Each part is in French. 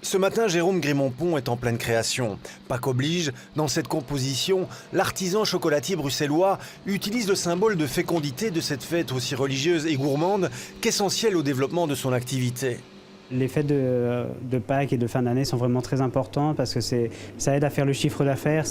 Ce matin, Jérôme Grimont-Pont est en pleine création. Pâques oblige, dans cette composition, l'artisan chocolatier bruxellois utilise le symbole de fécondité de cette fête aussi religieuse et gourmande qu'essentielle au développement de son activité. Les fêtes de Pâques et de fin d'année sont vraiment très importantes parce que ça aide à faire le chiffre d'affaires.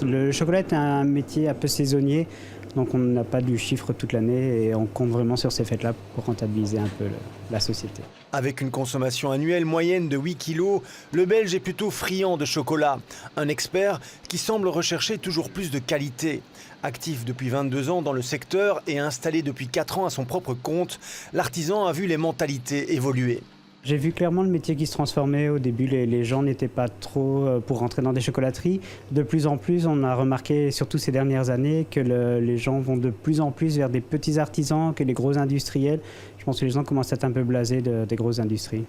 Le chocolat est un métier un peu saisonnier, donc on n'a pas du chiffre toute l'année et on compte vraiment sur ces fêtes-là pour rentabiliser un peu la société. Avec une consommation annuelle moyenne de 8 kilos, le Belge est plutôt friand de chocolat. Un expert qui semble rechercher toujours plus de qualité. Actif depuis 22 ans dans le secteur et installé depuis 4 ans à son propre compte, l'artisan a vu les mentalités évoluer. J'ai vu clairement le métier qui se transformait. Au début, les gens n'étaient pas trop pour rentrer dans des chocolateries. De plus en plus, on a remarqué, surtout ces dernières années, que les gens vont de plus en plus vers des petits artisans que les gros industriels. Je pense que les gens commencent à être un peu blasés des grosses industries.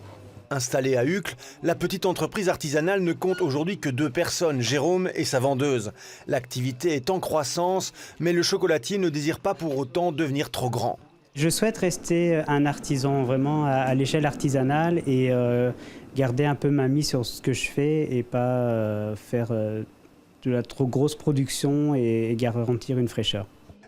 Installée à Uccle, la petite entreprise artisanale ne compte aujourd'hui que 2 personnes, Jérôme et sa vendeuse. L'activité est en croissance, mais le chocolatier ne désire pas pour autant devenir trop grand. Je souhaite rester un artisan vraiment à l'échelle artisanale et garder un peu ma mise sur ce que je fais et pas faire de la trop grosse production et garantir une fraîcheur.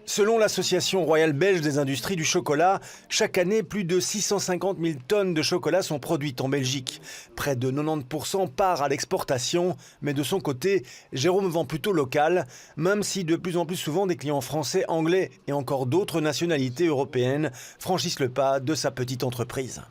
Selon l'Association royale belge des industries du chocolat, chaque année, plus de 650 000 tonnes de chocolat sont produites en Belgique. Près de 90% part à l'exportation, mais de son côté, Jérôme vend plutôt local, même si de plus en plus souvent des clients français, anglais et encore d'autres nationalités européennes franchissent le pas de sa petite entreprise.